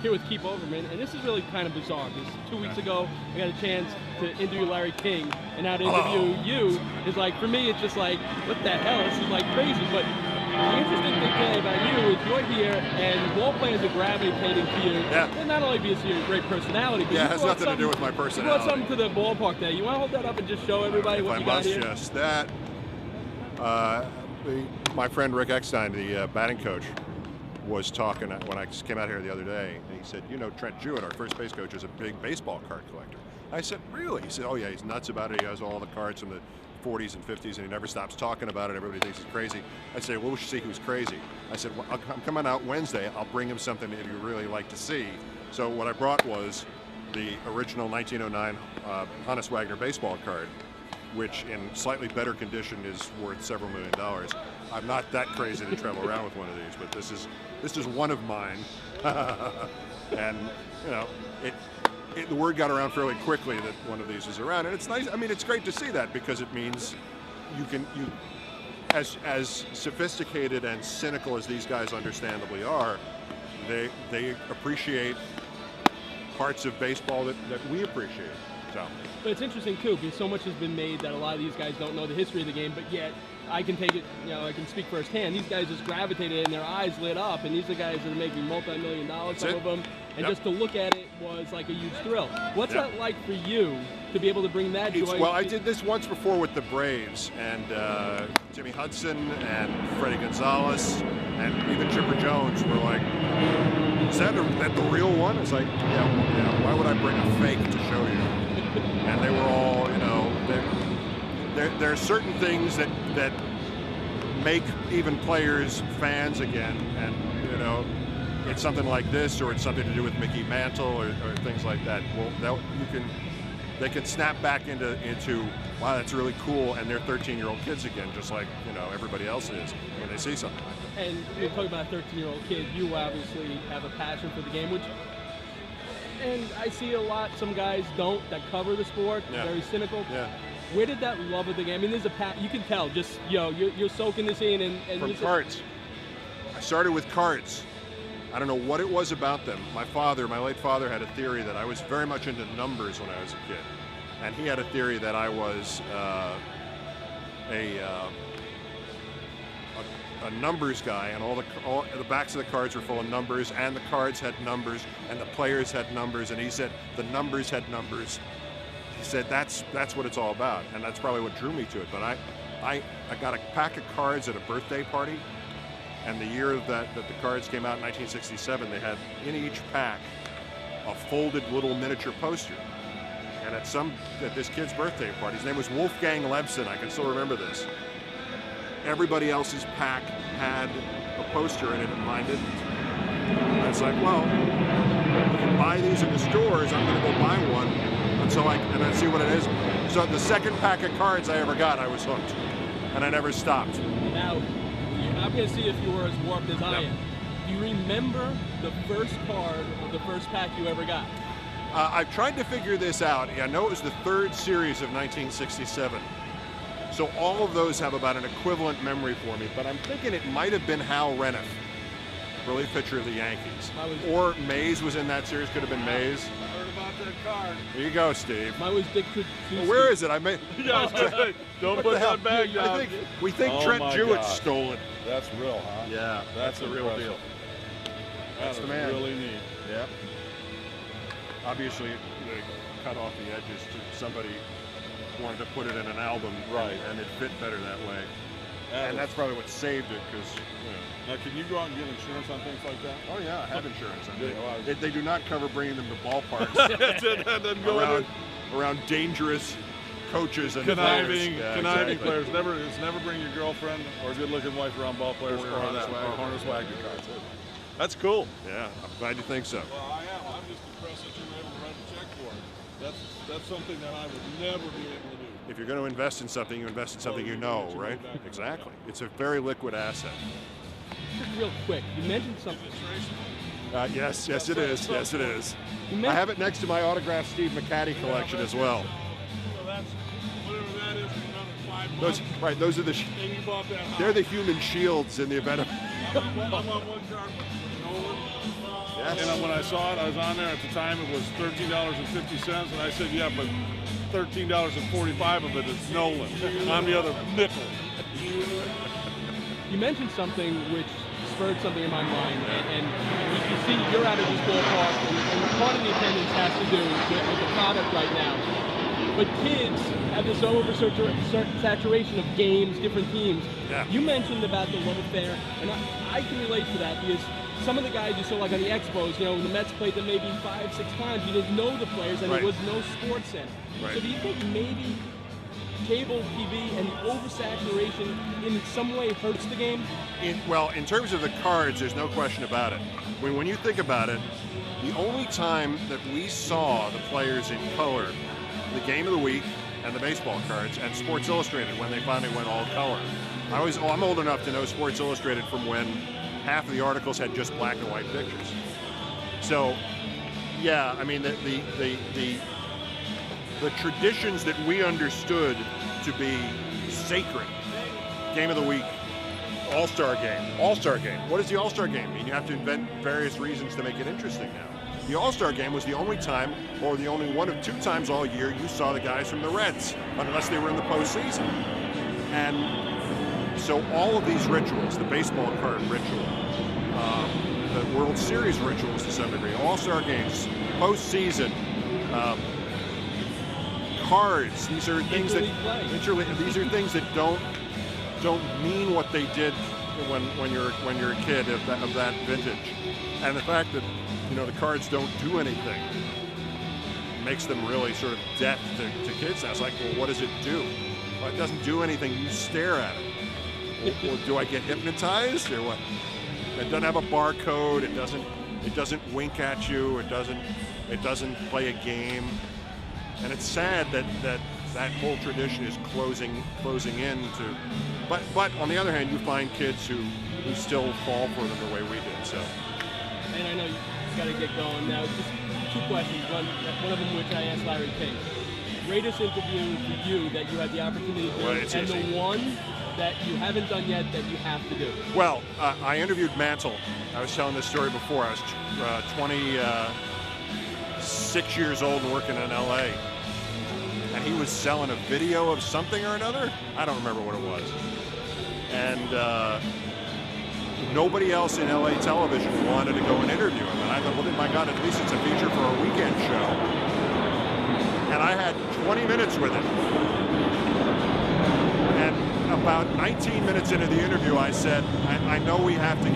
here with Keith Olbermann, and this is really kind of bizarre because 2 weeks ago I got a chance to interview Larry King, and now to interview you is like, for me, it's just like, what the hell? This is like crazy. But the interesting thing today about you is you're here, and ball players are gravitating to you. Yeah. And not only because of your great personality, but yeah, it has nothing to do with my personality. You brought something to the ballpark today. You want to hold that up and just show everybody what you got here? If I must, yes. That, my friend Rick Eckstein, the batting coach, was talking when I came out here the other day, and he said, you know, Trent Jewett, our first base coach, is a big baseball card collector. I said, really? He said, oh yeah, he's nuts about it. He has all the cards from the 40s and 50s, and he never stops talking about it. Everybody thinks he's crazy. I said, well, we should see who's crazy. I said, well, I'm coming out Wednesday. I'll bring him something that you really like to see. So what I brought was the original 1909 Honus Wagner Baseball card, which in slightly better condition is worth several $1 million. I'm not that crazy to travel around with one of these, but this is one of mine. And you know, the word got around fairly quickly that one of these is around, and it's nice. I mean, it's great to see that because it means as sophisticated and cynical as these guys understandably are, they appreciate parts of baseball that we appreciate. So. But it's interesting too, because so much has been made that a lot of these guys don't know the history of the game, but yet I can take it, you know, I can speak firsthand. These guys just gravitated and their eyes lit up, and these are guys that are making multi-million dollars, some of them, and just to look at it was like a huge thrill. What's that like for you to be able to bring that joy? Well, I did this once before with the Braves, and Jimmy Hudson and Freddie Gonzalez and even Chipper Jones were like, is that the real one? It's like, yeah, why would I bring a fake to show you? And they were all, you know, there are certain things that make even players fans again, and you know, it's something like this, or it's something to do with Mickey Mantle, or things like that. Well, they can snap back into wow, that's really cool, and they're 13-year-old kids again, just like you know everybody else is when they see something like that. And you're talking about a 13-year-old kid. You obviously have a passion for the game, which. And I see a lot, some guys don't, that cover the sport, very cynical. Yeah. Where did that love of the game, I mean, there's you can tell, just, you know, you're soaking this in. And from cards. I started with cards. I don't know what it was about them. My late father had a theory that I was very much into numbers when I was a kid. And he had a theory that I was a numbers guy, and all the backs of the cards were full of numbers, and the cards had numbers, and the players had numbers, and he said the numbers had numbers. He said that's what it's all about, and that's probably what drew me to it. But I got a pack of cards at a birthday party, and the year that the cards came out in 1967, they had in each pack a folded little miniature poster. And at this kid's birthday party, his name was Wolfgang Lebson, I can still remember this. Everybody else's pack had a poster in it, and mine didn't. And it's like, well, you can buy these in the stores. I'm going to go buy one and then see what it is. So the second pack of cards I ever got, I was hooked, and I never stopped. Now, I'm going to see if you were as warped as I am. Do you remember the first card of the first pack you ever got? I've tried to figure this out. I know it was the third series of 1967. So all of those have about an equivalent memory for me, but I'm thinking it might have been Hal Renniff, relief pitcher of the Yankees. Or Mays was in that series, could have been Mays. I heard about that card. There you go, Steve. Mine was Dick Kutowski. Well, where is it? I mean, don't put that bag down. We think Trent Jewett stole it. That's real, huh? Yeah, that's the real deal. That's the man. Really neat. Yeah. Obviously, they cut off the edges to somebody wanted to put it in an album, right? And it fit better that way. And that's probably what saved it, because. You know. Now, can you go out and get insurance on things like that? Oh yeah, I have insurance. They do not cover bringing them to ballparks around dangerous coaches and conniving players. Never bring your girlfriend or a good-looking wife around ball players or Honus Wagner cards. That's cool. Yeah, I'm glad you think so. Well, I am. I'm just impressed that you were able to write a check for it. That's something that I would never be able to do. If you're going to invest in something, you invest in something you know, right? Exactly. It's a very liquid asset. Just real quick, you mentioned something. Yes, it is. Yes, it is. I have it next to my autographed Steve McCaddy collection as well. That's whatever that is for another 5 months. Those are the. They're the human shields in the event of. I'm on one card with Nolan. And when I saw it, I was on there at the time. It was $13.50, and I said, yeah, but $13.45 of it is Nolan. I'm the other nickel. You mentioned something which spurred something in my mind, and you see you're out of this ballpark, and part of the attendance has to do with the product right now. But kids have this oversaturation of games, different teams. Yeah. You mentioned about the love affair, and I can relate to that because some of the guys you saw like on the Expos, you know, the Mets played them maybe 5-6 times. You didn't know the players, and Right. there was no SportsCenter. Right. So do you think maybe cable TV and the oversaturation in some way hurts the game? Well, in terms of the cards, there's no question about it. When you think about it, the only time that we saw the players in color, the Game of the Week and the baseball cards, and Sports Illustrated when they finally went all color. I'm old enough to know Sports Illustrated from when half of the articles had just black and white pictures. So, yeah, I mean, the traditions that we understood to be sacred, Game of the Week, All-Star Game. All-Star Game. What does the All-Star Game mean? You have to invent various reasons to make it interesting now. The All-Star Game was the only time, or the only one of 2 times all year, you saw the guys from the Reds, unless they were in the postseason. And so all of these rituals, the baseball card ritual, the World Series rituals to some degree, All-Star Games, postseason, cards, these are things that these are things that don't mean what they did when you're a kid of that vintage. And the fact that, you know, the cards don't do anything makes them really sort of deaf to kids now. It's like, well, what does it do? Well, it doesn't do anything. You stare at it. Well, do I get hypnotized or what? It doesn't have a barcode. It doesn't wink at you. It doesn't play a game. And it's sad that whole tradition is closing in to. But on the other hand, you find kids who still fall for them the way we did. So. And I know you got to get going now. Just 2 questions. One of them which I asked Larry King. Greatest interview for you that you had the opportunity to do, and easy. the one that you haven't done yet that you have to do. Well, I interviewed Mantle. I was telling this story before. I was 26 years old and working in LA. And he was selling a video of something or another. I don't remember what it was. And nobody else in LA television wanted to go and interview him. And I thought, well, my God, at least it's a feature for a weekend show. And I had 20 minutes with him. And about 19 minutes into the interview, I said, I know we have to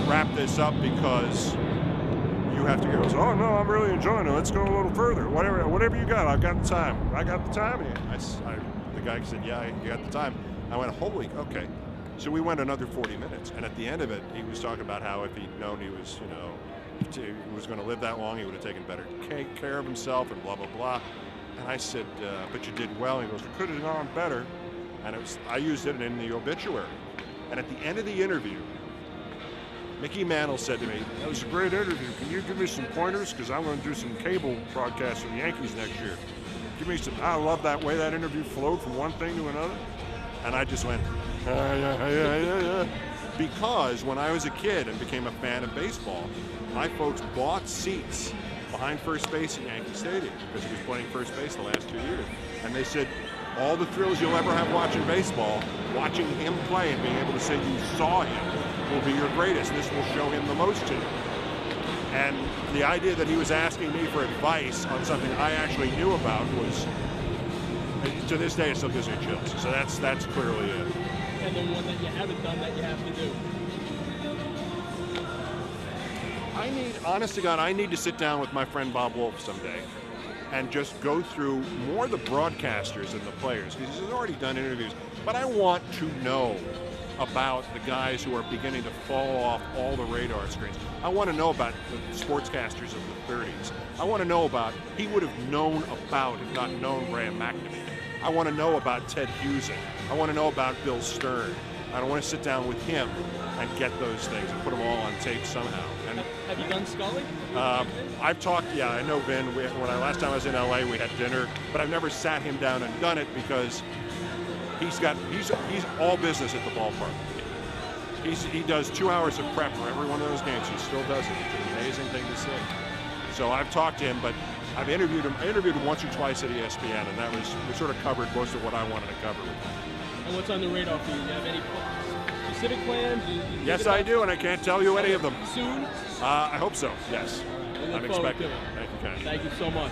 wrap this up because you have to go. So, oh, no, I'm really enjoying it. Let's go a little further. Whatever you got, I've got the time. I got the time. The guy said, yeah, you got the time. I went, holy, okay. So we went another 40 minutes. And at the end of it, he was talking about how if he'd known he was, he was going to live that long, he would have taken better care of himself and blah, blah, blah. And I said, but you did well. And he goes, it could have gone better. And I used it in the obituary. And at the end of the interview, Mickey Mantle said to me, that was a great interview. Can you give me some pointers? Because I'm going to do some cable broadcasts for the Yankees next year. Give me some. I love that way that interview flowed from one thing to another. And I just went, yeah. Because when I was a kid and became a fan of baseball, my folks bought seats behind first base at Yankee Stadium because he was playing first base the last 2 years. And they said, all the thrills you'll ever have watching baseball, watching him play and being able to say you saw him will be your greatest. This will show him the most to you. And the idea that he was asking me for advice on something I actually knew about was, to this day, it still gives me chills. So that's clearly it. And then one that you haven't done that you have to do. Honest to God, I need to sit down with my friend Bob Wolf someday and just go through more the broadcasters than the players, because he's already done interviews. But I want to know about the guys who are beginning to fall off all the radar screens. I want to know about the sportscasters of the 30s. I want to know about, he would have known about, if not known, Graham McNamee. I want to know about Ted Husing. I want to know about Bill Stern. I want to sit down with him and get those things and put them all on tape somehow. And have you done Scully? I've talked, yeah, I know Vin. Last time I was in LA, we had dinner, but I've never sat him down and done it because he's all business at the ballpark. He does 2 hours of prep for every one of those games. He still does it. It's an amazing thing to see. So I've talked to him, but I've interviewed him. I interviewed him once or twice at ESPN, and that we sort of covered most of what I wanted to cover with him. And what's on the radar for you? Do you have any specific plans? Yes, I do, and I can't tell you any of them. Soon? I hope so, yes. Right. I'm expecting it. Thank you, Ken. Thank you so much.